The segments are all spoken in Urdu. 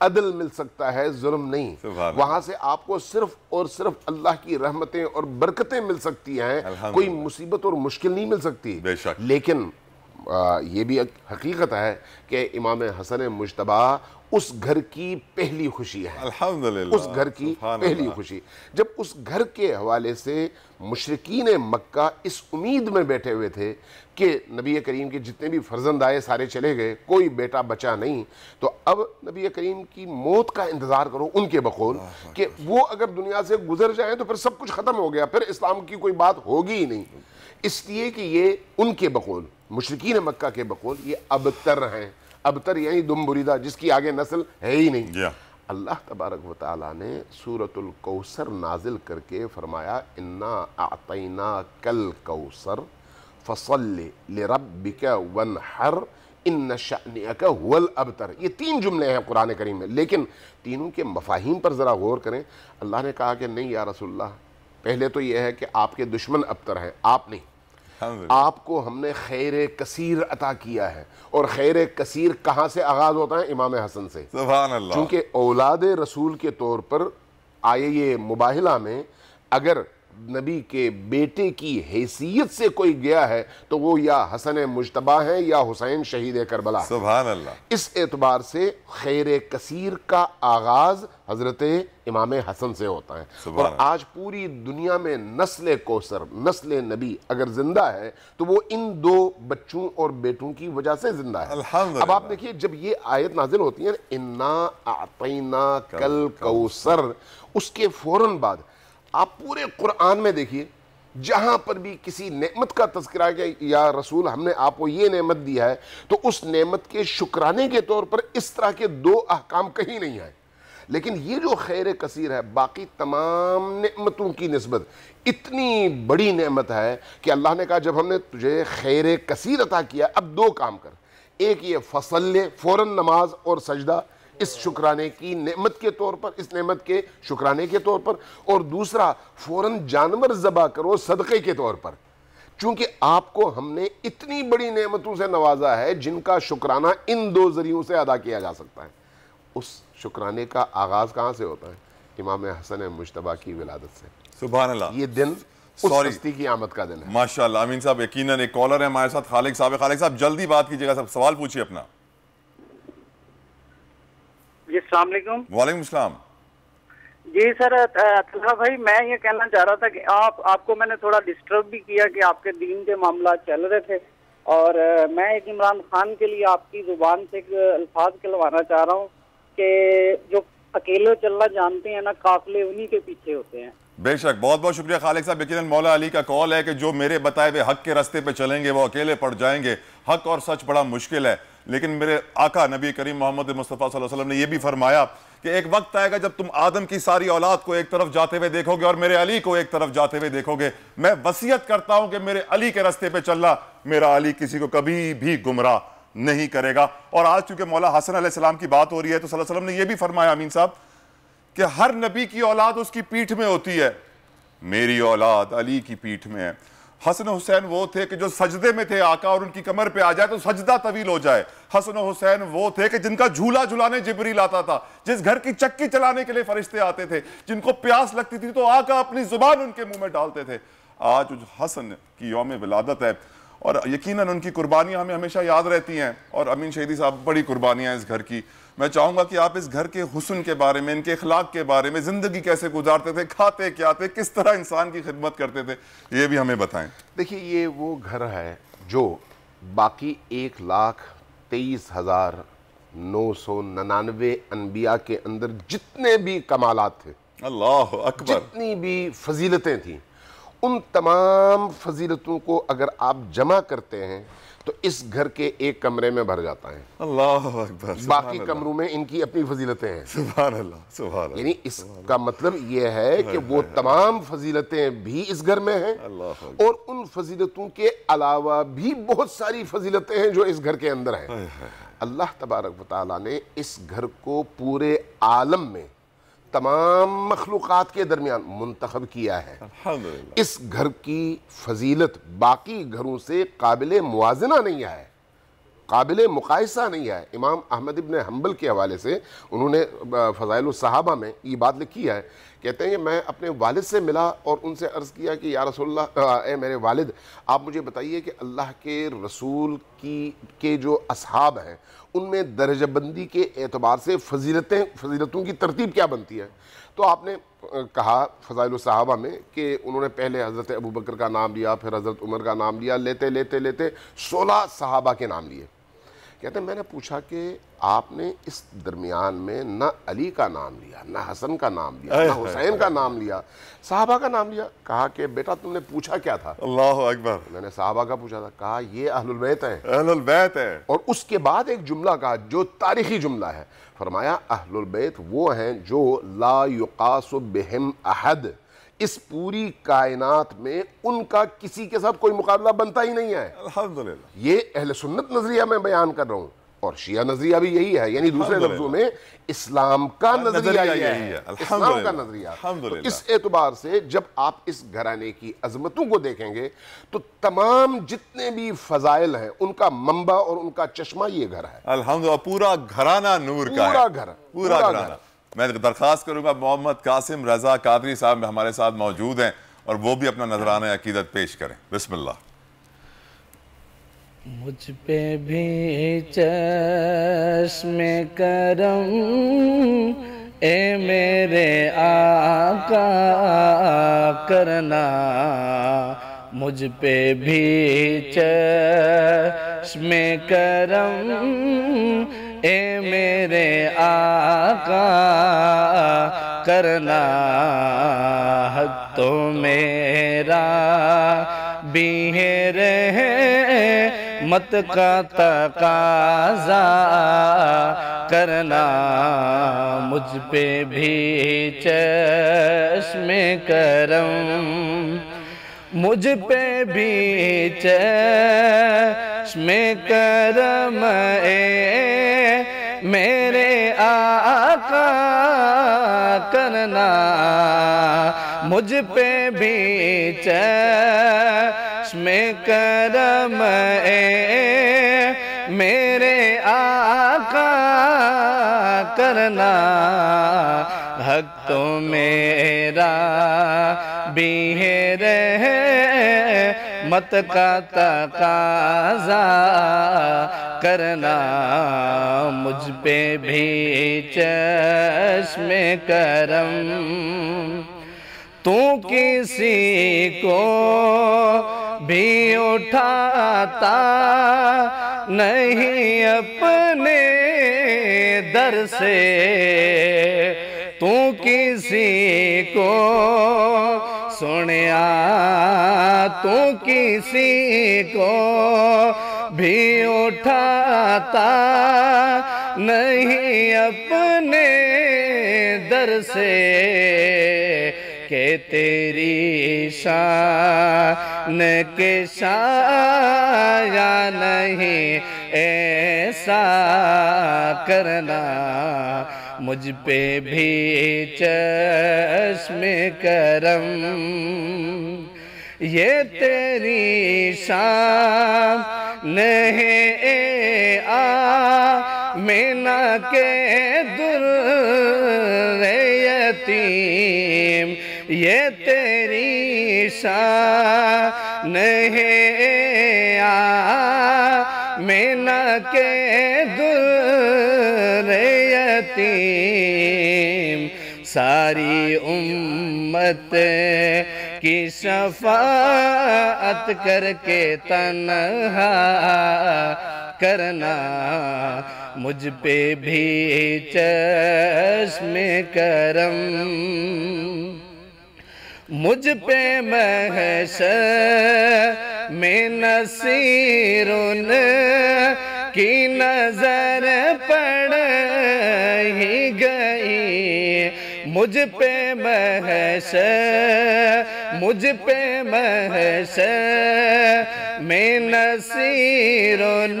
عدل مل سکتا ہے، ظلم نہیں۔ وہاں سے آپ کو صرف اور صرف اللہ کی رحمتیں اور برکتیں مل سکتی ہیں، کوئی مصیبت اور مشکل نہیں مل سکتی۔ لیکن یہ بھی ایک حقیقت ہے کہ امام حسن مجتبیٰ اس گھر کی پہلی خوشی ہے، الحمدللہ، اس گھر کی پہلی خوشی۔ جب اس گھر کے حوالے سے مشرکین مکہ اس امید میں بیٹھے ہوئے تھے کہ نبی کریم کے جتنے بھی فرزند آئے سارے چلے گئے، کوئی بیٹا بچا نہیں، تو اب نبی کریم کی موت کا انتظار کرو ان کے بقول کہ وہ اگر دنیا سے گزر جائیں تو پھر سب کچھ ختم ہو گیا، پھر اسلام کی کوئی بات ہوگی ہی نہیں۔ اس لیے کہ یہ ان کے بقول، مشرکین مکہ کے بقول، یہ ابتر ہیں۔ ابتر یعنی دم بریدہ، جس کی آگے نسل ہے ہی نہیں۔ اللہ تبارک و تعالیٰ نے سورۃ الکوثر نازل کر کے فرمایا انا اعطیناک الکوثر فصل لربک وانحر ان شأنک هو الابتر۔ یہ 3 جملے ہیں قرآن کریم میں، لیکن تینوں کے مفاہیم پر ذرا غور کریں۔ اللہ نے کہا کہ نہیں یا رسول اللہ، پہلے تو یہ ہے کہ آپ کے دشمن ابتر ہیں، آپ نہیں۔ آپ کو ہم نے خیر کثیر عطا کیا ہے، اور خیر کثیر کہاں سے آغاز ہوتا ہے؟ امام حسن سے۔ سبحان اللہ۔ چونکہ اولاد رسول کے طور پر آئے یہ مباہلہ میں، اگر نبی کے بیٹے کی حیثیت سے کوئی گیا ہے تو وہ یا حسن مجتبیٰ ہیں یا حسین شہید کربلا۔ سبحان اللہ۔ اس اعتبار سے خیر کثیر کا آغاز حضرت امام حسن سے ہوتا ہے، اور آج پوری دنیا میں نسل کوثر، نسل نبی اگر زندہ ہے تو وہ ان 2 بچوں اور بیٹوں کی وجہ سے زندہ ہے۔ اب آپ دیکھیے جب یہ آیت نازل ہوتی ہے انا اعطیناک الکوثر، اس کے فوراً بعد آپ پورے قرآن میں دیکھیے جہاں پر بھی کسی نعمت کا تذکرہ ہے کہ یا رسول ہم نے آپ کو یہ نعمت دیا ہے، تو اس نعمت کے شکرانے کے طور پر اس طرح کے 2 احکام کہیں نہیں آئے۔ لیکن یہ جو خیر کثیر ہے باقی تمام نعمتوں کی نسبت اتنی بڑی نعمت ہے کہ اللہ نے کہا جب ہم نے تجھے خیر کثیر عطا کیا، اب 2 کام کر۔ ایک یہ فصل، فوراً نماز اور سجدہ، اس شکرانے کی نعمت کے طور پر، اس نعمت کے شکرانے کے طور پر، اور دوسرا فوراً جانور ذبح کرو صدقے کے طور پر، چونکہ آپ کو ہم نے اتنی بڑی نعمتوں سے نوازا ہے جن کا شکرانہ ان 2 ذریعوں سے ادا کیا جا سکتا ہے۔ اس شکرانے کا آغاز کہاں سے ہوتا ہے؟ امام حسن مجتبیٰ کی ولادت سے۔ سبحان اللہ۔ یہ دن اس ہستی کی آمد کا دن ہے۔ ماشاءاللہ۔ امین صاحب یقیناً ایک کالر ہے ہمارے ساتھ، خالق صاحب۔ خالق صاحب جلدی بات کیجیے گا، سب سوال پوچھیے اپنا۔ جی السلام علیکم۔ وعلیکم السلام۔ جی سر طلحہ بھائی، میں یہ کہنا چاہ رہا تھا کہ آپ کو میں نے تھوڑا ڈسٹرب بھی کیا کہ آپ کے دین کے معاملات چل رہے تھے، اور میں ایک عمران خان کے لیے آپ کی زبان سے ایک الفاظ کہلوانا چاہ رہا ہوں کہ جو اکیلے چلنا جانتے ہیں نا، قافلے انہی کے پیچھے ہوتے ہیں۔ بے شک، بہت بہت شکریہ خالق صاحب۔ یقیناً مولا علی کا قول ہے کہ جو میرے بتائے ہوئے حق کے راستے پہ چلیں گے وہ اکیلے پڑ جائیں گے۔ حق اور سچ بڑا مشکل ہے، لیکن میرے آقا نبی کریم محمد مصطفیٰ صلی اللہ علیہ وسلم نے یہ بھی فرمایا کہ ایک وقت آئے گا جب تم آدم کی ساری اولاد کو ایک طرف جاتے ہوئے دیکھو گے اور میرے علی کو ایک طرف جاتے ہوئے دیکھو گے۔ میں وصیت کرتا ہوں کہ میرے علی کے راستے پہ چلنا، میرا علی کسی کو کبھی بھی گمراہ نہیں کرے گا۔ اور آج چونکہ مولا حسن علیہ السلام کی بات ہو رہی ہے تو صلی اللہ علیہ وسلم نے یہ بھی فرمایا امین صاحب کہ ہر نبی کی اولاد اس کی پیٹھ میں ہوتی ہے، میری اولاد علی کی پیٹھ میں ہے۔ حسن و حسین وہ تھے کہ جو سجدے میں تھے، آقا اور ان کی کمر پہ آ جائے تو سجدہ طویل ہو جائے۔ حسن و حسین وہ تھے کہ جن کا جھولا جھلانے جبریل آتا تھا، جس گھر کی چکی چلانے کے لیے فرشتے آتے تھے، جن کو پیاس لگتی تھی تو آقا اپنی زبان ان کے منہ میں ڈالتے تھے۔ آج حسن کی یوم ولادت ہے اور یقیناً ان کی قربانیاں ہمیں ہمیشہ یاد رہتی ہیں، اور امین شہیدی صاحب بڑی قربانیاں ہیں اس گھر کی۔ میں چاہوں گا کہ آپ اس گھر کے حسن کے بارے میں، ان کے اخلاق کے بارے میں، زندگی کیسے گزارتے تھے، کھاتے کیا تھے، کس طرح انسان کی خدمت کرتے تھے، یہ بھی ہمیں بتائیں۔ دیکھیے یہ وہ گھر ہے جو باقی 1,23,999 انبیاء کے اندر جتنے بھی کمالات تھے، اللہ اکبر، جتنی بھی فضیلتیں تھیں، ان تمام فضیلتوں کو اگر آپ جمع کرتے ہیں تو اس گھر کے ایک کمرے میں بھر جاتا ہے۔ اللہ اکبر۔ باقی کمروں میں ان کی اپنی فضیلتیں ہیں۔ سبحان اللہ، سبحان اللہ۔ یعنی اس کا مطلب یہ ہے کہ وہ تمام فضیلتیں بھی اس گھر میں ہیں، اور ان فضیلتوں کے علاوہ بھی بہت ساری فضیلتیں ہیں جو اس گھر کے اندر ہیں۔ اللہ تبارک و تعالیٰ نے اس گھر کو پورے عالم میں تمام مخلوقات کے درمیان منتخب کیا ہے۔ اس گھر کی فضیلت باقی گھروں سے قابل موازنہ نہیں ہے، قابل مقایسہ نہیں ہے۔ امام احمد ابن حنبل کے حوالے سے انہوں نے فضائل الصحابہ میں یہ بات لکھی ہے، کہتے ہیں کہ میں اپنے والد سے ملا اور ان سے عرض کیا کہ یا رسول اللہ، اے میرے والد، آپ مجھے بتائیے کہ اللہ کے رسول کے جو اصحاب ہیں ان میں درجہ بندی کے اعتبار سے فضیلتوں کی ترتیب کیا بنتی ہے؟ تو آپ نے کہا فضائل الصحابہ میں کہ انہوں نے پہلے حضرت ابوبکر کا نام لیا، پھر حضرت عمر کا نام لیا، لیتے لیتے لیتے 16 صحابہ کے نام لیے۔ کہتے ہیں میں نے پوچھا کہ آپ نے اس درمیان میں نہ علی کا نام لیا، نہ حسن کا نام لیا، نہ حسین کا نام لیا، صحابہ کا نام لیا۔ کہا کہ بیٹا تم نے پوچھا کیا تھا؟ اللہ اکبر۔ میں نے صحابہ کا پوچھا تھا۔ کہا یہ اہل البیت ہیں، اہل البیت ہے۔ اور اس کے بعد ایک جملہ کہا جو تاریخی جملہ ہے، فرمایا اہل البیت وہ ہیں جو لا یقاس بہم احد، اس پوری کائنات میں ان کا کسی کے ساتھ کوئی مقابلہ بنتا ہی نہیں ہے۔ الحمدللہ۔ یہ اہل سنت نظریہ میں بیان کر رہا ہوں، اور شیعہ نظریہ بھی یہی ہے، یعنی دوسرے لفظوں میں اسلام کا نظریہ یہی ہے، اسلام کا نظریہ۔ تو اس اعتبار سے جب آپ اس گھرانے کی عظمتوں کو دیکھیں گے تو تمام جتنے بھی فضائل ہیں ان کا منبع اور ان کا چشمہ یہ گھر ہے۔ الحمدللہ، پورا گھرانہ نور کا ہے، پورا گھر، پورا گھرانہ۔ میں درخواست کروں گا محمد قاسم رضا قادری صاحب ہمارے ساتھ موجود ہیں اور وہ بھی اپنا نذرانہ عقیدت پیش کریں۔ بسم اللہ۔ مجھ پہ بھی چشم کرم اے میرے آقا کرنا، مجھ پہ بھی چشم کرم اے میرے آقا کرنا، حق تو میرا بھی ہے رحمت کا تقاضا کرنا، مجھ پہ بھی چشم کرم، مجھ پہ بھی چشم کرم اے میرے آقا کرنا، مجھ پہ بھی چشم کرم اے میرے آقا کرنا، حق تو میرا بھی ہے رحمت کا تقاضا کرنا، مجھ پہ بھی چشم کرم، تو کسی کو بھی اٹھاتا نہیں اپنے در سے، تو کسی کو سنیا، تو کسی کو بھی اٹھاتا نہیں اپنے در سے، کہ تیری شان کے شایع نہیں ایسا کرنا، مجھ پہ بھی چشم کرم، یہ تیری شان ہے آمینہ کے در یتیم، یہ تیری شان ہے آمینہ کے در یتیم، ساری امت کی شفاعت کر کے تنہا کرنا، مجھ پہ بھی چشم کرم، مجھ پہ محشر میں نصیرن کی نظر پڑ ہی گئی، مجھ پہ محشر، مجھ پہ محشر میں نصیرن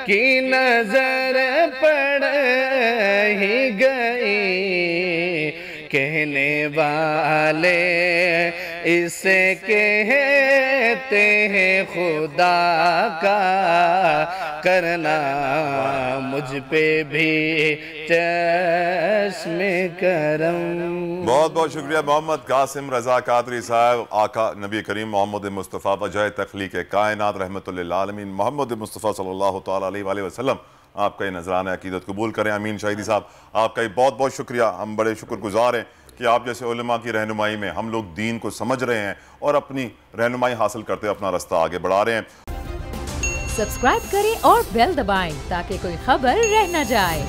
کی نظر پڑ ہی گئی، کہنے والے اسے کہتے ہیں خدا کا کرنا، مجھ پہ بھی چشم کرم۔ بہت بہت شکریہ محمد قاسم رضا قادری صاحب۔ آقا نبی کریم محمد مصطفیٰ وجہ تخلیق کائنات رحمت للعالمین محمد مصطفیٰ صلی اللہ تعالیٰ علیہ وآلہ وسلم آپ کا یہ نذرانہ عقیدت قبول کریں۔ امین شاہدی صاحب آپ کا یہ بہت بہت شکریہ، ہم بڑے شکر گزار ہیں کہ آپ جیسے علماء کی رہنمائی میں ہم لوگ دین کو سمجھ رہے ہیں اور اپنی رہنمائی حاصل کرتے اپنا رستہ آگے بڑھا رہے ہیں۔ سبسکرائب کریں اور بیل دبائیں تاکہ کوئی خبر رہ نہ جائے۔